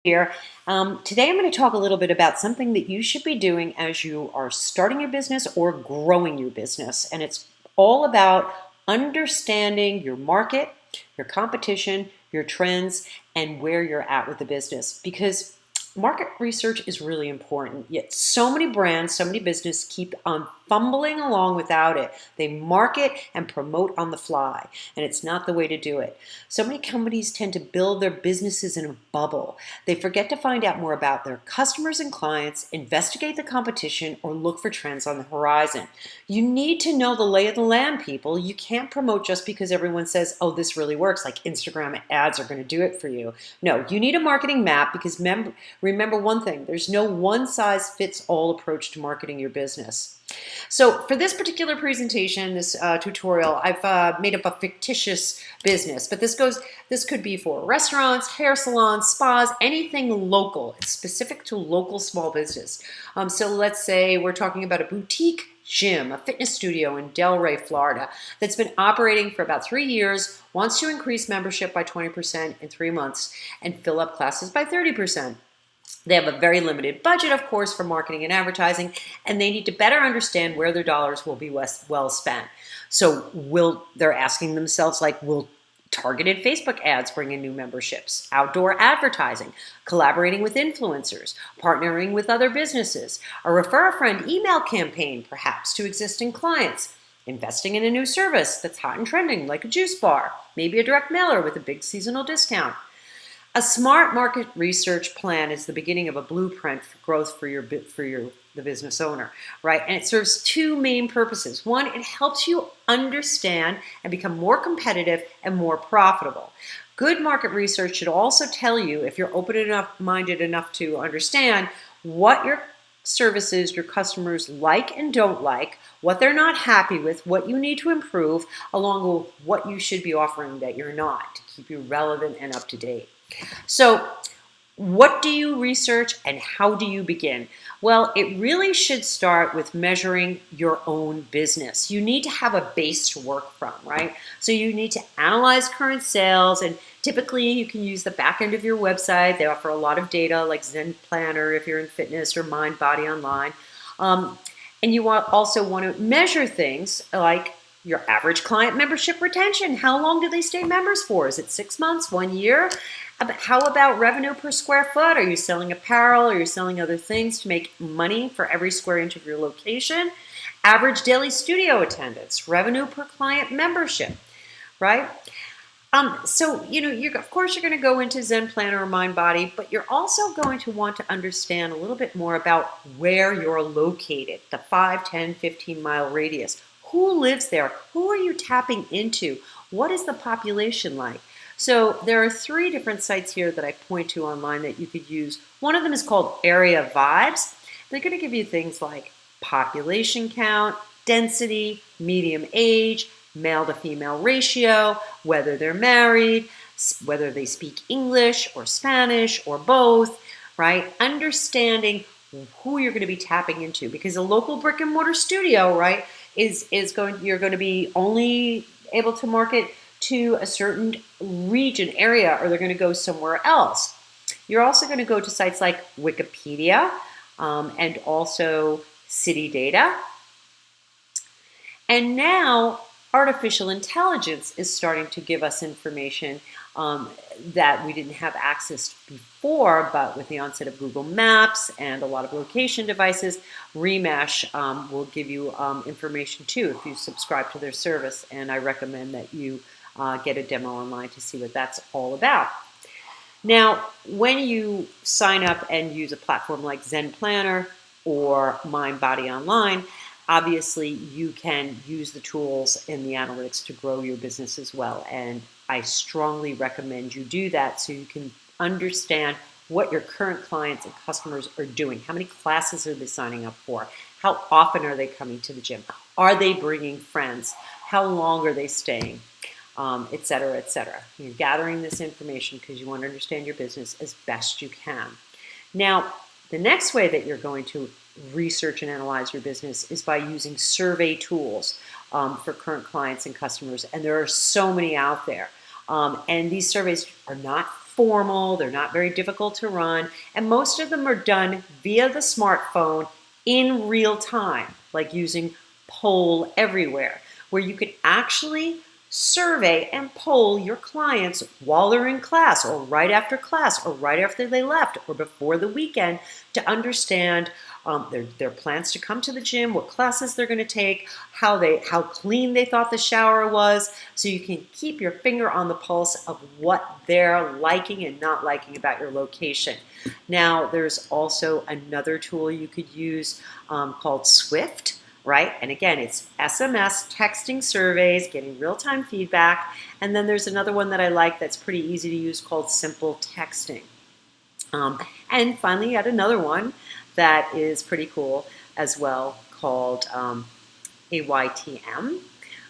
Here. Today I'm going to talk a little bit about something that you should be doing as you are starting your business or growing your business. And it's all about understanding your market, your competition, your trends, and where you're at with the business. Because market research is really important. Yet so many brands, so many businesses keep on fumbling along without it. They market and promote on the fly, and it's not the way to do it. So many companies tend to build their businesses in a bubble. They forget to find out more about their customers and clients, investigate the competition, or look for trends on the horizon. You need to know the lay of the land, people. You can't promote just because everyone says, oh, this really works, like Instagram ads are going to do it for you. No, you need a marketing map because remember one thing, there's no one-size-fits-all approach to marketing your business. So for this particular presentation, this tutorial, I've made up a fictitious business, but this could be for restaurants, hair salons, spas, anything local. It's specific to local small business. So let's say we're talking about a boutique gym, a fitness studio in Delray, Florida, that's been operating for about 3 years, wants to increase membership by 20% in 3 months and fill up classes by 30%. They have a very limited budget, of course, for marketing and advertising, and they need to better understand where their dollars will be well spent. So they're asking themselves, like, will targeted Facebook ads bring in new memberships, outdoor advertising, collaborating with influencers, partnering with other businesses, a refer a friend email campaign, perhaps to existing clients, investing in a new service that's hot and trending, like a juice bar, maybe a direct mailer with a big seasonal discount. A smart market research plan is the beginning of a blueprint for growth for the business owner, right? And it serves two main purposes. One, it helps you understand and become more competitive and more profitable. Good market research should also tell you, if you're open-minded enough to understand, what your services your customers like and don't like, what they're not happy with, what you need to improve, along with what you should be offering that you're not, to keep you relevant and up to date. So what do you research and how do you begin? Well, it really should start with measuring your own business. You need to have a base to work from, right? So you need to analyze current sales, and typically you can use the back end of your website. They offer a lot of data like Zen Planner if you're in fitness, or Mind Body Online. And you also want to measure things like your average client membership retention. How long do they stay members for? Is it 6 months, 1 year? How about revenue per square foot? Are you selling apparel? Are you selling other things to make money for every square inch of your location? Average daily studio attendance, revenue per client membership, right? So, of course, you're going to go into Zen Planner or Mind Body, but you're also going to want to understand a little bit more about where you're located, the 5, 10, 15-mile radius. Who lives there? Who are you tapping into? What is the population like? So there are 3 different sites here that I point to online that you could use. One of them is called Area Vibes. They're going to give you things like population count, density, medium age, male to female ratio, whether they're married, whether they speak English or Spanish or both, right? Understanding who you're going to be tapping into, because a local brick and mortar studio, right, you're going to be only able to market to a certain region area, or they're going to go somewhere else. You're also going to go to sites like Wikipedia and also City Data. And now artificial intelligence is starting to give us information that we didn't have access to before, but with the onset of Google Maps and a lot of location devices, Remash will give you information too if you subscribe to their service, and I recommend that you get a demo online to see what that's all about. Now, when you sign up and use a platform like Zen Planner or Mind Body Online, obviously you can use the tools and the analytics to grow your business as well. And I strongly recommend you do that so you can understand what your current clients and customers are doing. How many classes are they signing up for? How often are they coming to the gym? Are they bringing friends? How long are they staying? Et cetera, et cetera. You're gathering this information because you want to understand your business as best you can. Now, the next way that you're going to research and analyze your business is by using survey tools for current clients and customers. And there are so many out there. And these surveys are not formal, they're not very difficult to run, and most of them are done via the smartphone in real time, like using Poll Everywhere, where you can actually survey and poll your clients while they're in class or right after they left or before the weekend to understand their plans to come to the gym, what classes they're going to take, how clean they thought the shower was, so you can keep your finger on the pulse of what they're liking and not liking about your location. Now, there's also another tool you could use called Swift, right? And again, it's SMS texting surveys, getting real-time feedback. And then there's another one that I like that's pretty easy to use called Simple Texting. And finally, yet another one that is pretty cool as well called AYTM,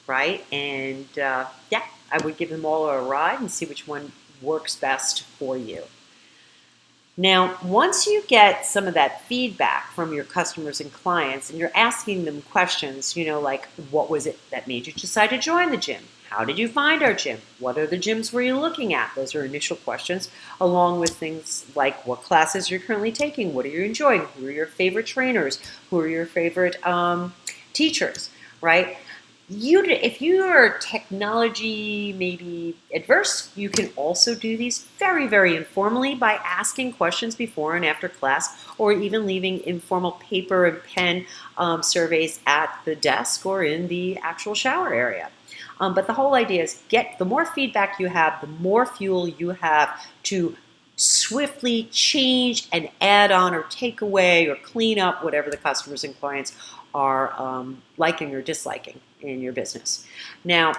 right? And yeah, I would give them all a ride and see which one works best for you. Now, once you get some of that feedback from your customers and clients and you're asking them questions, like what was it that made you decide to join the gym? How did you find our gym? What other gyms were you looking at? Those are initial questions, along with things like what classes you're currently taking, what are you enjoying, who are your favorite trainers, who are your favorite teachers, right? If you are technology maybe adverse, you can also do these very, very informally by asking questions before and after class, or even leaving informal paper and pen surveys at the desk or in the actual shower area. But the whole idea is the more feedback you have, the more fuel you have to swiftly change and add on or take away or clean up whatever the customers and clients are liking or disliking in your business. Now,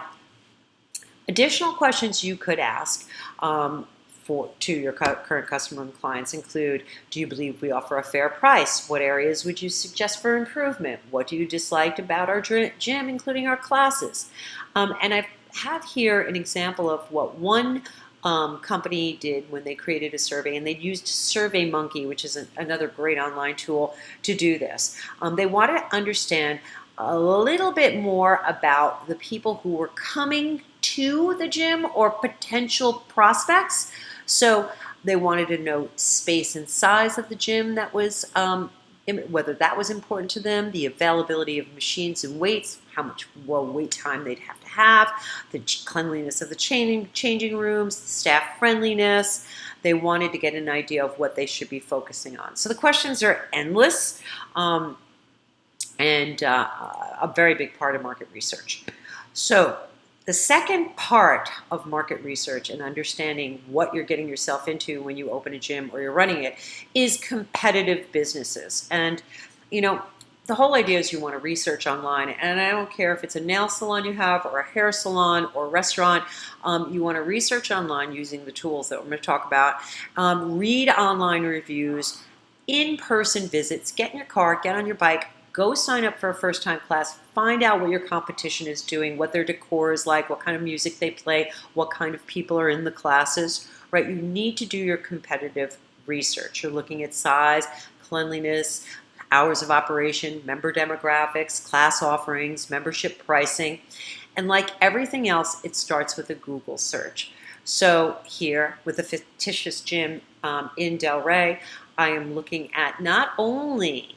additional questions you could ask to your current customer and clients include, do you believe we offer a fair price? What areas would you suggest for improvement? What do you dislike about our gym, including our classes? And I have here an example of what one company did when they created a survey, and they used SurveyMonkey, which is another great online tool to do this. They wanted to understand a little bit more about the people who were coming to the gym or potential prospects. So they wanted to know space and size of the gym that was whether that was important to them, the availability of machines and weights, how much wait time they'd have, the cleanliness of the changing rooms, the staff friendliness. They wanted to get an idea of what they should be focusing on. So the questions are endless and a very big part of market research. So the second part of market research and understanding what you're getting yourself into when you open a gym or you're running it is competitive businesses. And, the whole idea is you want to research online, and I don't care if it's a nail salon you have or a hair salon or a restaurant, you want to research online using the tools that we're going to talk about, read online reviews, in-person visits, get in your car, get on your bike, go sign up for a first-time class, find out what your competition is doing, what their decor is like, what kind of music they play, what kind of people are in the classes, right? You need to do your competitive research. You're looking at size, cleanliness, hours of operation, member demographics, class offerings, membership pricing, and like everything else, it starts with a Google search. So here, with the fictitious gym in Delray, I am looking at not only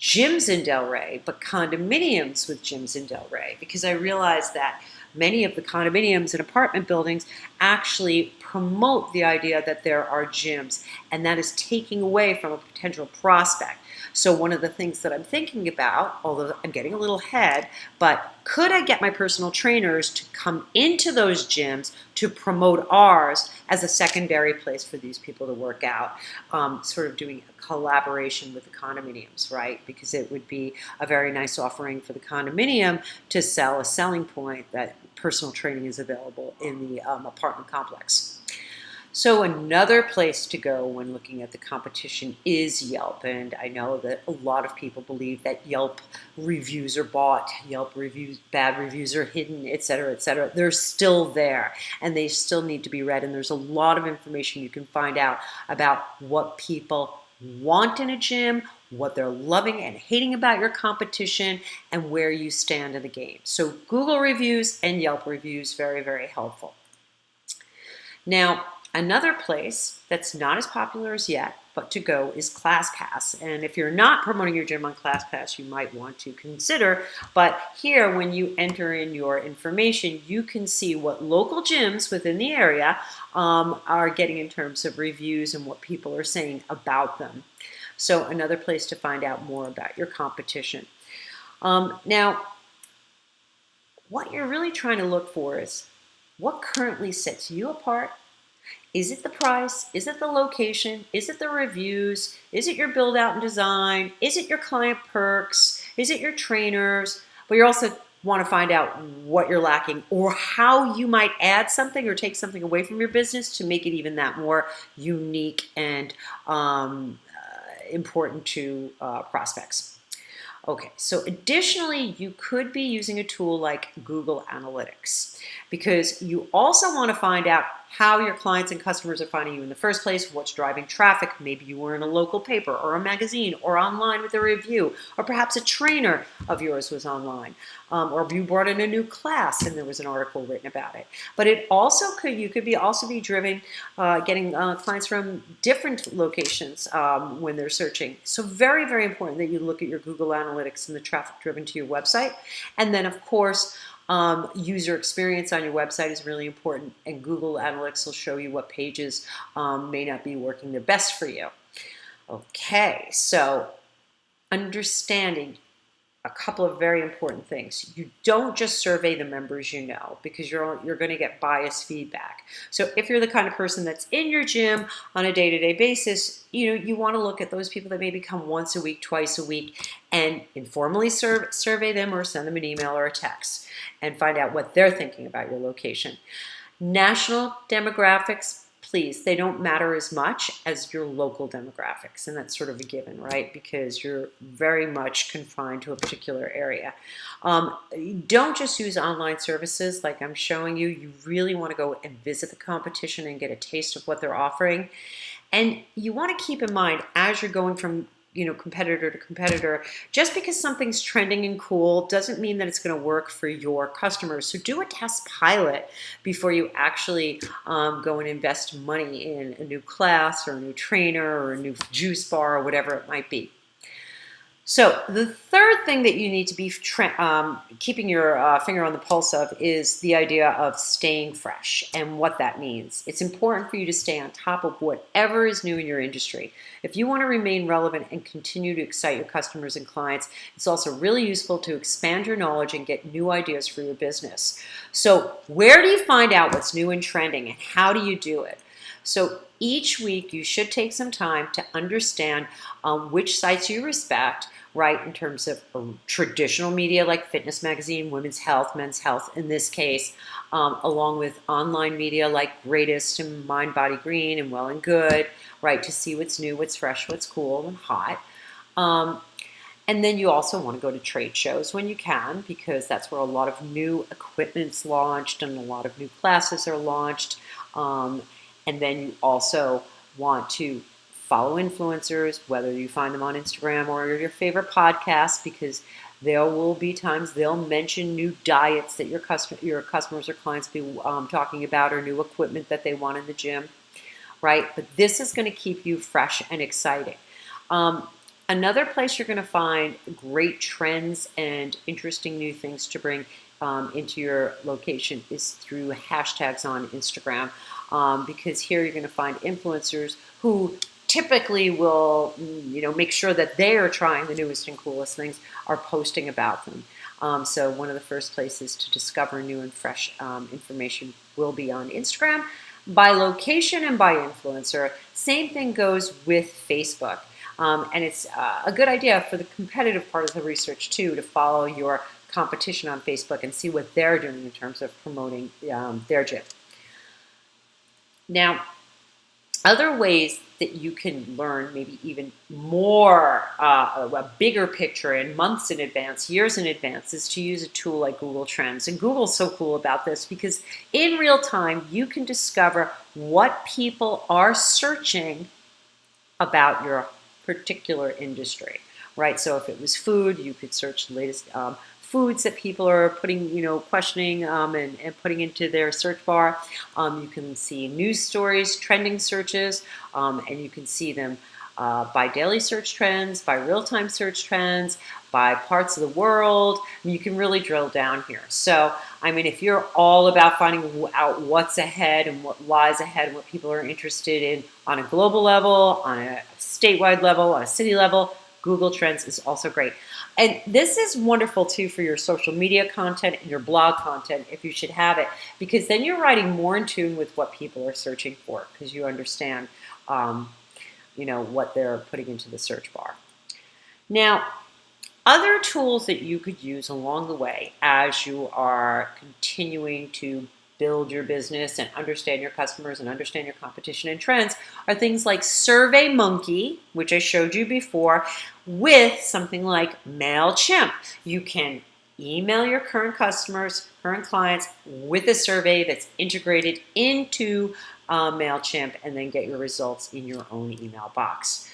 gyms in Delray, but condominiums with gyms in Delray, because I realized that many of the condominiums and apartment buildings actually promote the idea that there are gyms, and that is taking away from a potential prospect. So one of the things that I'm thinking about, although I'm getting a little ahead, but could I get my personal trainers to come into those gyms to promote ours as a secondary place for these people to work out, sort of doing a collaboration with the condominiums, right? Because it would be a very nice offering for the condominium to sell a selling point that personal training is available in the apartment complex. So another place to go when looking at the competition is Yelp, and I know that a lot of people believe that Yelp reviews are bought, Yelp reviews, bad reviews are hidden, etc., etc. They're still there, and they still need to be read, and there's a lot of information you can find out about what people want in a gym, what they're loving and hating about your competition, and where you stand in the game. So Google reviews and Yelp reviews, very, very helpful. Now, Another place that's not as popular as yet, but to go, is ClassPass. And if you're not promoting your gym on ClassPass, you might want to consider. But here, when you enter in your information, you can see what local gyms within the area are getting in terms of reviews and what people are saying about them. So another place to find out more about your competition. Now, what you're really trying to look for is what currently sets you apart. Is it the price? Is it the location? Is it the reviews? Is it your build out and design? Is it your client perks? Is it your trainers? But you also want to find out what you're lacking or how you might add something or take something away from your business to make it even that more unique and important to prospects. Okay, so additionally, you could be using a tool like Google Analytics because you also want to find out how your clients and customers are finding you in the first place, what's driving traffic. Maybe you were in a local paper or a magazine or online with a review, or perhaps a trainer of yours was online, or you brought in a new class and there was an article written about it. But it also you could also be driven, getting clients from different locations when they're searching. So very, very important that you look at your Google Analytics and the traffic driven to your website. And then, of course, user experience on your website is really important, and Google Analytics will show you what pages may not be working the best for you. Okay, so understanding a couple of very important things. You don't just survey the members you know, because you're going to get biased feedback. So if you're the kind of person that's in your gym on a day-to-day basis, you want to look at those people that maybe come once a week, twice a week, and informally survey them or send them an email or a text and find out what they're thinking about your location. National demographics, please, they don't matter as much as your local demographics, and that's sort of a given, right? Because you're very much confined to a particular area. Don't just use online services like I'm showing you. You really want to go and visit the competition and get a taste of what they're offering. And you want to keep in mind, as you're going from competitor to competitor, just because something's trending and cool doesn't mean that it's going to work for your customers. So do a test pilot before you actually go and invest money in a new class or a new trainer or a new juice bar or whatever it might be. So the third thing that you need to be keeping your finger on the pulse of is the idea of staying fresh and what that means. It's important for you to stay on top of whatever is new in your industry. If you want to remain relevant and continue to excite your customers and clients, it's also really useful to expand your knowledge and get new ideas for your business. So where do you find out what's new and trending, and how do you do it? So each week you should take some time to understand which sites you respect, right, in terms of traditional media like fitness magazine, women's health, men's health in this case, along with online media like Greatest and Mind, Body, Green and Well and Good, right, to see what's new, what's fresh, what's cool and hot. And then you also want to go to trade shows when you can, because that's where a lot of new equipment's launched and a lot of new classes are launched. And then you also want to follow influencers, whether you find them on Instagram or your favorite podcasts, because there will be times they'll mention new diets that your customers or clients be talking about, or new equipment that they want in the gym, right? But this is going to keep you fresh and exciting. Another place you're going to find great trends and interesting new things to bring into your location is through hashtags on Instagram. Because here you're going to find influencers who typically will, make sure that they are trying the newest and coolest things, are posting about them. So one of the first places to discover new and fresh information will be on Instagram, by location and by influencer. Same thing goes with Facebook. And it's a good idea for the competitive part of the research too, to follow your competition on Facebook and see what they're doing in terms of promoting their gym. Now, other ways that you can learn maybe even more, a bigger picture in months in advance, years in advance, is to use a tool like Google Trends. And Google's so cool about this because in real time, you can discover what people are searching about your particular industry, right? So if it was food, you could search the latest foods that people are putting, questioning and putting into their search bar. You can see news stories, trending searches, and you can see them by daily search trends, by real-time search trends, by parts of the world. You can really drill down here. So, if you're all about finding out what's ahead and what lies ahead and what people are interested in on a global level, on a statewide level, on a city level, Google Trends is also great. And this is wonderful too for your social media content and your blog content, if you should have it, because then you're writing more in tune with what people are searching for, because you understand what they're putting into the search bar. Now, other tools that you could use along the way as you are continuing to build your business and understand your customers and understand your competition and trends are things like SurveyMonkey, which I showed you before, with something like MailChimp. You can email your current customers, current clients with a survey that's integrated into MailChimp and then get your results in your own email box.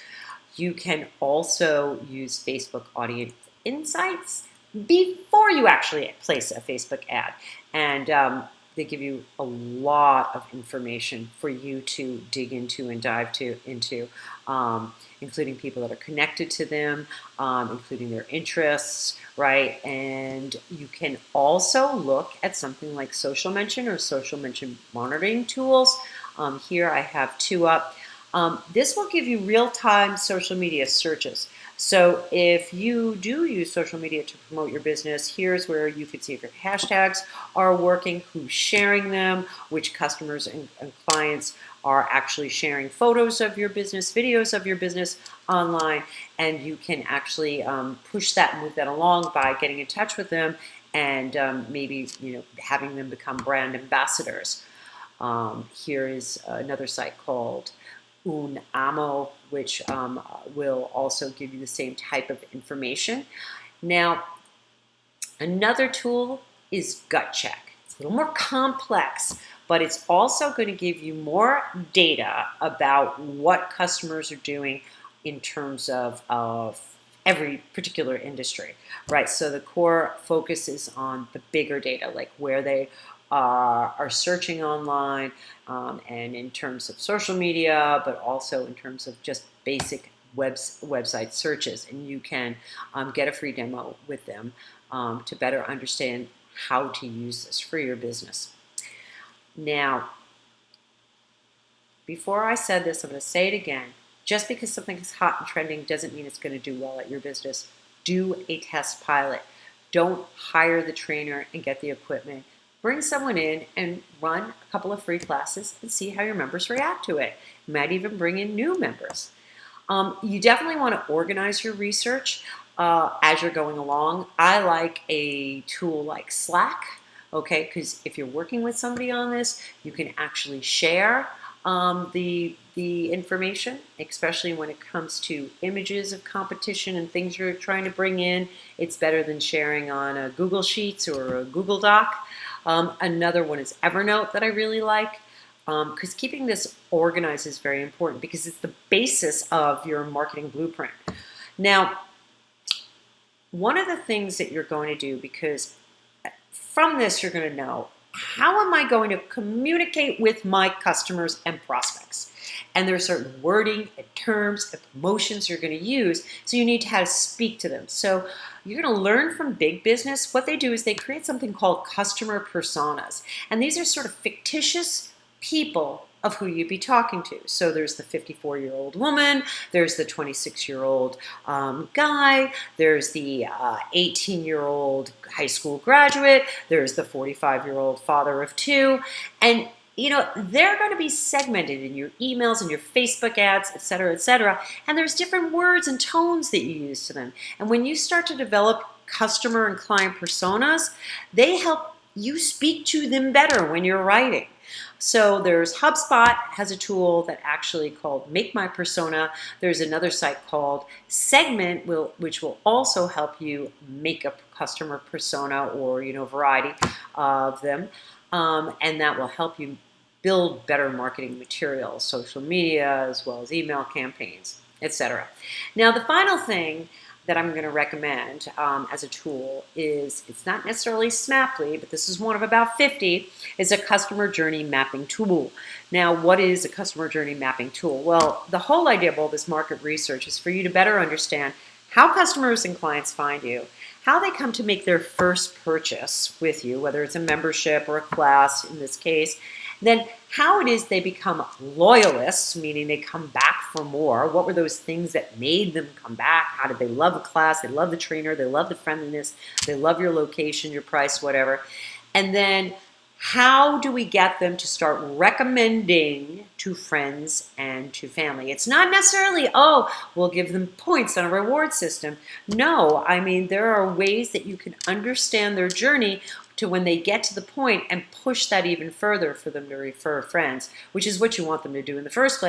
You can also use Facebook Audience Insights before you actually place a Facebook ad. And they give you a lot of information for you to dig into and dive into, including people that are connected to them, including their interests, right? And you can also look at something like social mention or social mention monitoring tools. Here I have two up. This will give you real-time social media searches. So if you do use social media to promote your business, here's where you can see if your hashtags are working, who's sharing them, which customers and clients are actually sharing photos of your business, videos of your business online, and you can actually push that and move that along by getting in touch with them and maybe having them become brand ambassadors. Here is another site called Unamo, which will also give you the same type of information. Now, another tool is Gut Check. It's a little more complex, but it's also going to give you more data about what customers are doing in terms of every particular industry, right? So the core focus is on the bigger data, like where they are searching online, and in terms of social media, but also in terms of just basic website searches. And you can get a free demo with them to better understand how to use this for your business. Now, before I said this, I'm going to say it again. Just because something is hot and trending doesn't mean it's going to do well at your business. Do a test pilot. Don't hire the trainer and get the equipment. Bring someone in and run a couple of free classes and see how your members react to it. You might even bring in new members. You definitely want to organize your research as you're going along. I like a tool like Slack, okay, because if you're working with somebody on this, you can actually share the information, especially when it comes to images of competition and things you're trying to bring in. It's better than sharing on a Google Sheets or a Google Doc. Another one is Evernote that I really like, because keeping this organized is very important because it's the basis of your marketing blueprint. Now, one of the things that you're going to do, because from this you're going to know, how am I going to communicate with my customers and prospects? And there are certain wording and terms and promotions you're going to use, so you need to how to speak to them. So you're going to learn from big business. What they do is they create something called customer personas. And these are sort of fictitious people of who you'd be talking to. So there's the 54-year-old woman, there's the 26-year-old guy, there's the 18-year-old high school graduate, there's the 45-year-old father of two, and they're going to be segmented in your emails and your Facebook ads, et cetera, and there's different words and tones that you use to them. And when you start to develop customer and client personas, they help you speak to them better when you're writing. So there's HubSpot has a tool that actually called Make My Persona. There's another site called Segment, which will also help you make a customer persona or variety of them, and that will help you build better marketing materials, social media, as well as email campaigns, etc. Now, the final thing that I'm going to recommend as a tool is, it's not necessarily Snapply, but this is one of about 50, is a customer journey mapping tool. Now, what is a customer journey mapping tool? Well, the whole idea of all this market research is for you to better understand how customers and clients find you, how they come to make their first purchase with you, whether it's a membership or a class in this case, then how it is they become loyalists, meaning they come back for more. What were those things that made them come back? How did they love the class? They love the trainer. They love the friendliness. They love your location, your price, whatever. And then how do we get them to start recommending to friends and to family? It's not necessarily, oh, we'll give them points on a reward system. No, I mean, there are ways that you can understand their journey to when they get to the point and push that even further for them to refer friends, which is what you want them to do in the first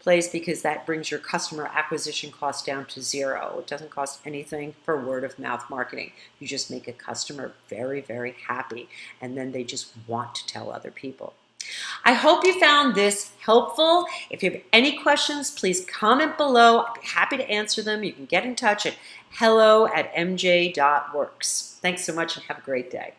place, because that brings your customer acquisition cost down to zero. It doesn't cost anything for word of mouth marketing. You just make a customer very, very happy, and then they just want to tell other people. I hope you found this helpful. If you have any questions, please comment below. I'd be happy to answer them. You can get in touch at hello@mj.works. Thanks so much and have a great day.